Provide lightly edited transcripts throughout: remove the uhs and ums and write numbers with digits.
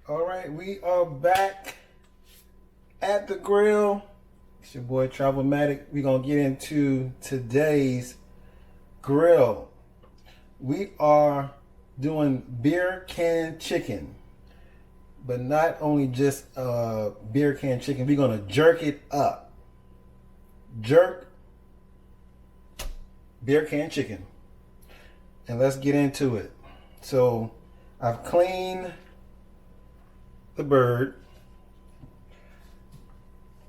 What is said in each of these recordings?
All right, we are back at the grill. It's your boy Travelmatic. We're gonna get into today's grill. We are doing beer can chicken, but not only just beer can chicken. We're gonna jerk it up. Jerk beer can chicken, and let's get into it. So I've cleaned the bird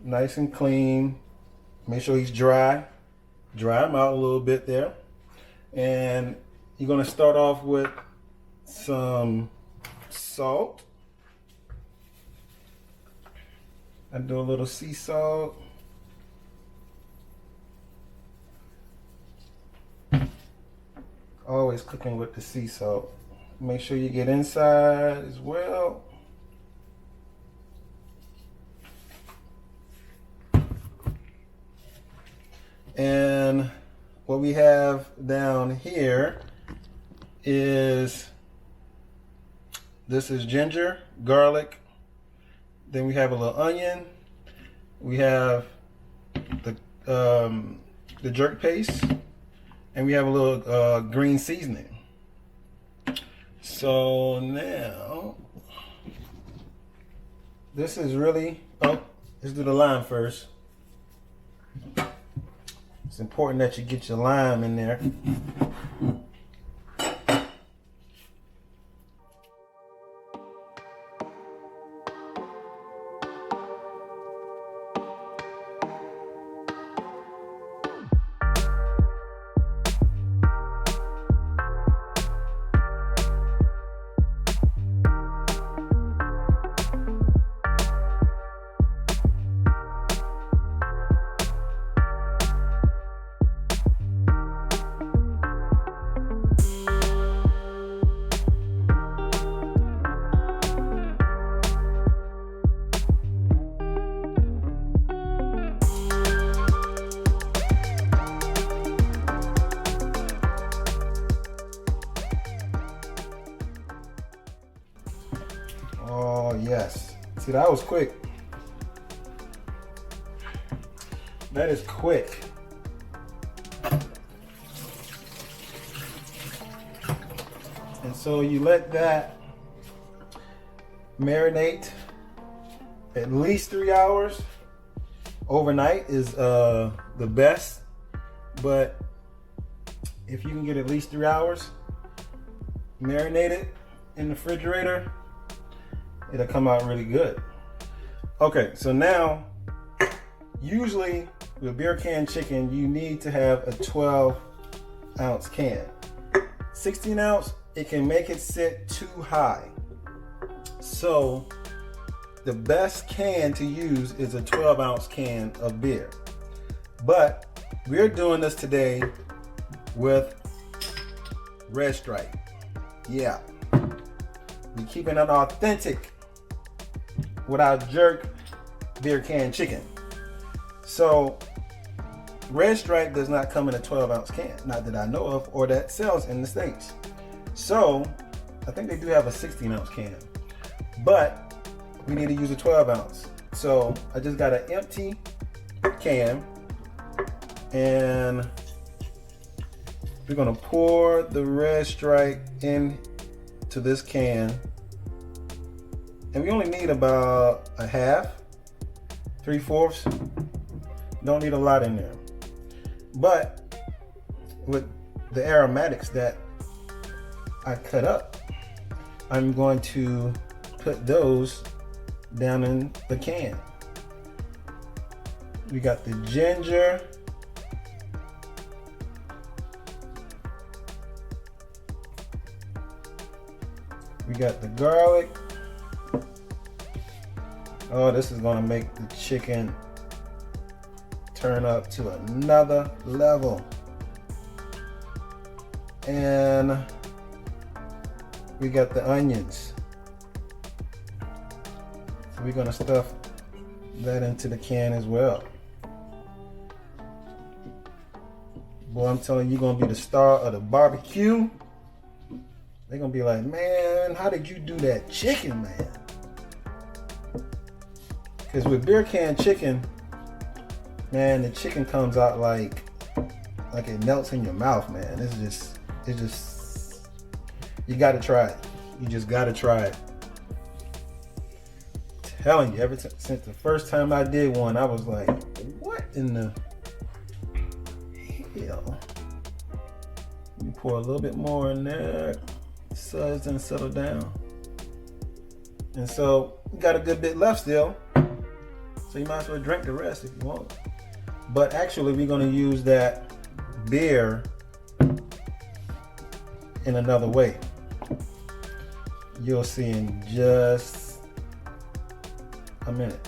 nice and clean. Make sure he's dry him out a little bit there, and you're going to start off with some salt. I do a little sea salt. Always cooking with the sea salt. Make sure you get inside as well. And what we have down here is, this is ginger, garlic. Then we have a little onion. We have the jerk paste, and we have a little green seasoning. So now, this is really, let's do the lime first. It's important that you get your lime in there. Oh yes, see, that was quick. That is quick. And so you let that marinate at least 3 hours. Overnight is the best, but if you can get at least 3 hours, marinate it in the refrigerator, it'll come out really good. Okay, so now, usually with beer can chicken, you need to have a 12-ounce can. 16 ounce, it can make it sit too high. So the best can to use is a 12-ounce can of beer. But we're doing this today with Red Stripe. Yeah, we're keeping it authentic with our jerk beer can chicken. So Red Stripe does not come in a 12-ounce can, not that I know of, or that sells in the States. So I think they do have a 16-ounce can, but we need to use a 12-ounce. So I just got an empty can, and we're gonna pour the Red Stripe into this can. And we only need about a half, 3/4. Don't need a lot in there. But with the aromatics that I cut up, I'm going to put those down in the can. We got the ginger. We got the garlic. Oh, this is gonna make the chicken turn up to another level. And we got the onions. So we're gonna stuff that into the can as well. Boy, I'm telling you, you're gonna be the star of the barbecue. They're gonna be like, man, how did you do that chicken, man? Because with beer can chicken, man, the chicken comes out like it melts in your mouth, man. It's just, you gotta try it. You just gotta try it. I'm telling you, since the first time I did one, I was like, what in the hell? You pour a little bit more in there, suds and settle down. And so you got a good bit left still. So you might as well drink the rest if you want. But actually we're gonna use that beer in another way. You'll see in just a minute.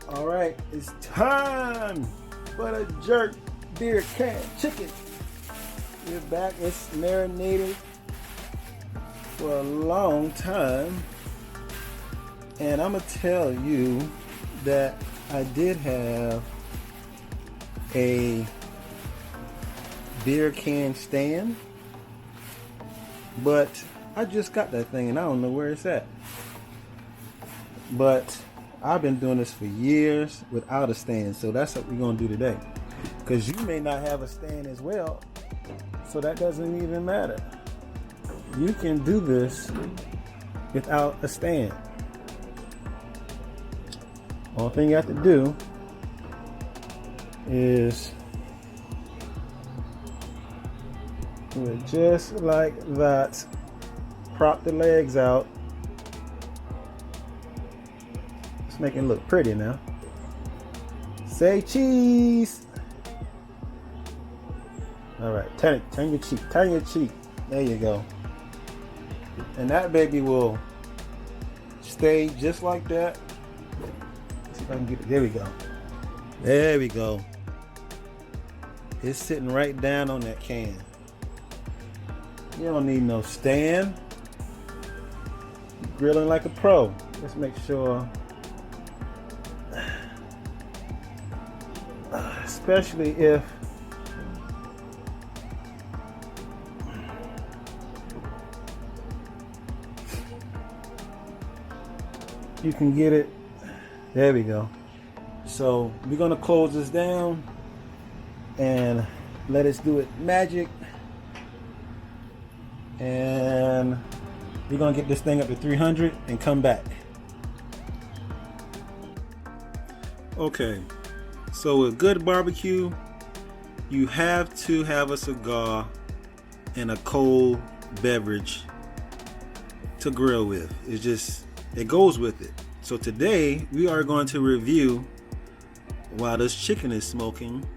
All right, it's time for the jerk beer can chicken. We're back. It's marinated for a long time, and I'm gonna tell you that I did have a beer can stand, but I just got that thing and I don't know where it's at. But I've been doing this for years without a stand, so that's what we're gonna do today. Because you may not have a stand as well, so that doesn't even matter. You can do this without a stand. All thing you have to do is just like that, prop the legs out. Let's make it look pretty now. Say cheese. All right, turn your cheek. There you go. And that baby will stay just like that. Let's see if I can get it. There we go. There we go. It's sitting right down on that can. You don't need no stand. You're grilling like a pro. Let's make sure. Especially if you can get it. There we go. So we're gonna close this down and let us do it magic, and we're gonna get this thing up to 300 and come back. Okay, so with good barbecue, you have to have a cigar and a cold beverage to grill with. It goes with it. So today we are going to review, while this chicken is smoking,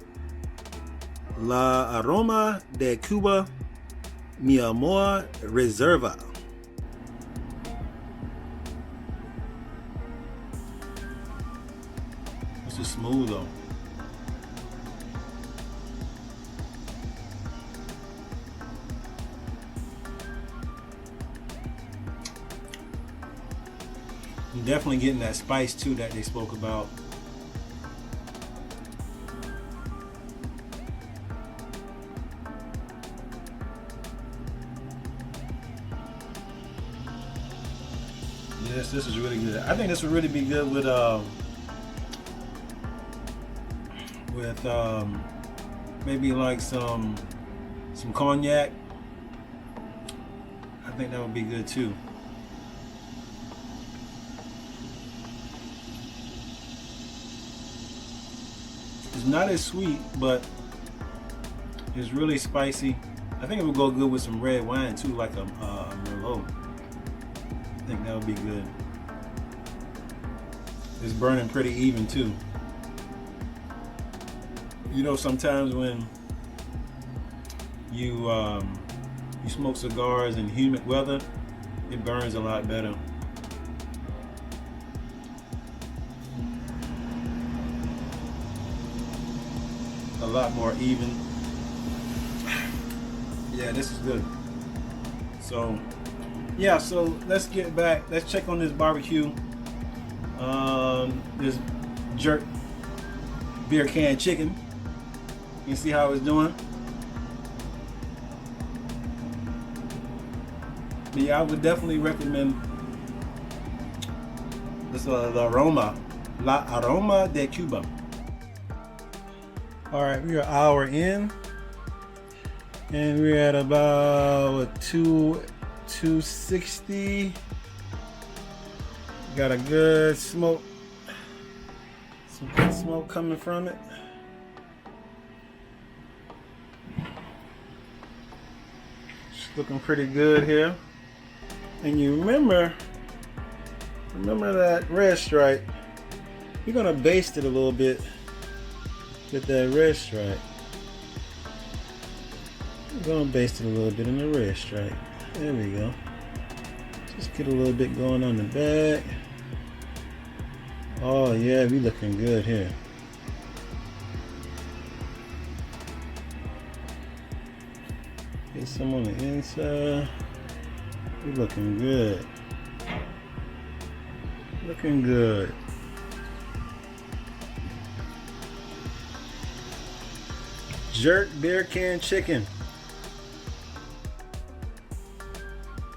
La Aroma de Cuba Mi Amor Reserva. This is smooth though. You're definitely getting that spice too that they spoke about. Yes, this is really good. I think this would really be good with maybe like some cognac. I think that would be good too. It's not as sweet, but it's really spicy. I think it would go good with some red wine too, like a Merlot. I think that would be good. It's burning pretty even too. You know, sometimes when you smoke cigars in humid weather, it burns a lot better. A lot more even. Yeah, this is good. So yeah, so let's get back. Let's check on this barbecue. This jerk beer can chicken. You see how it's doing? But yeah, I would definitely recommend This is the aroma. La Aroma de Cuba. All right, we're an hour in, and we're at about 260. Got a good smoke, some good smoke coming from it. It's looking pretty good here. And you remember that red stripe. You're gonna baste it a little bit with that red stripe. We're gonna baste it a little bit in the red stripe. There we go. Just get a little bit going on the back. Oh yeah, we looking good here. Get some on the inside. We looking good. Looking good. Jerk beer can chicken.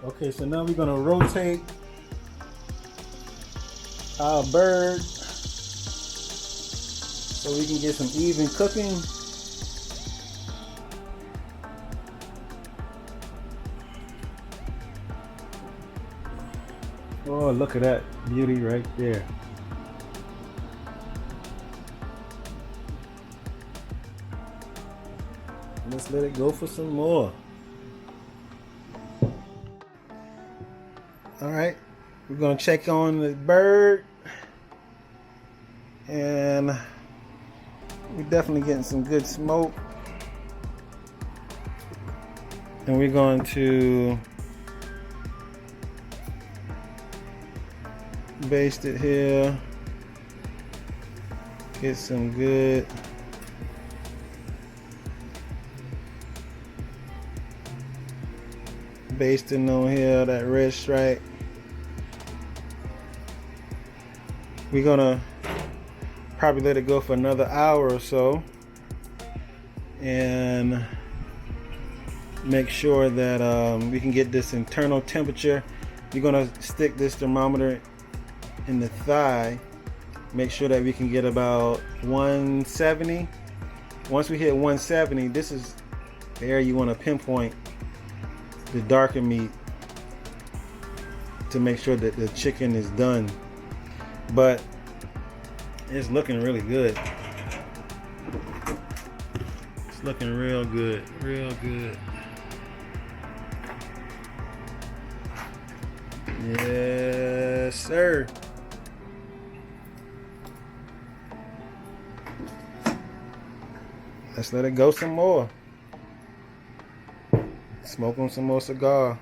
Okay, so now we're gonna rotate our bird so we can get some even cooking. Oh, look at that beauty right there. Let's let it go for some more. All right, we're gonna check on the bird, and we're definitely getting some good smoke. And we're going to baste it here. Get some good basting on here, that red stripe. We're gonna probably let it go for another hour or so and make sure that we can get this internal temperature. You're gonna stick this thermometer in the thigh, make sure that we can get about 170. Once we hit 170, this is the area you want to pinpoint the darker meat to make sure that the chicken is done. But it's looking really good. It's looking real good, real good. Yes, sir. Let's let it go some more. Smoke on some more cigar.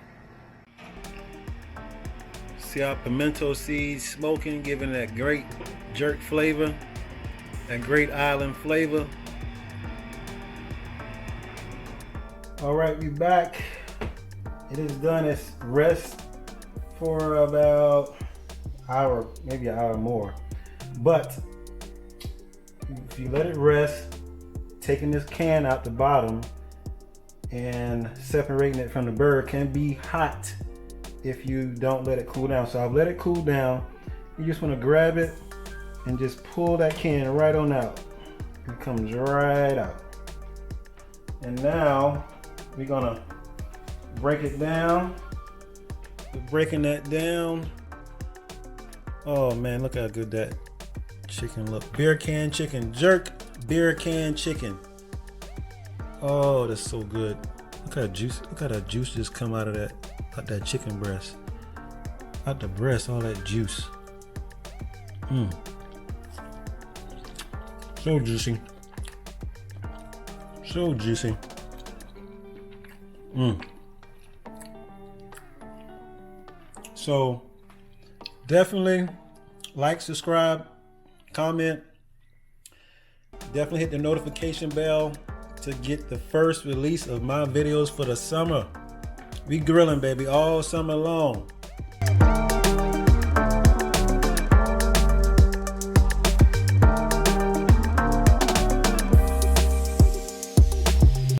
See our pimento seeds smoking, giving that great jerk flavor, that great island flavor. All right, we back. It is done. It's rest for about an hour, maybe an hour more. But if you let it rest, taking this can out the bottom and separating it from the bird can be hot if you don't let it cool down. So I've let it cool down. You just want to grab it and just pull that can right on out. It comes right out. And now we're gonna break it down. We're breaking that down. Oh man, look how good that chicken look. Beer can chicken, jerk beer can chicken. Oh, that's so good. Look how juice. Look how that juice just come out of that chicken breast. Out the breast, all that juice. So juicy. So juicy. So definitely like, subscribe, comment. Definitely hit the notification bell to get the first release of my videos for the summer. We grilling, baby, all summer long.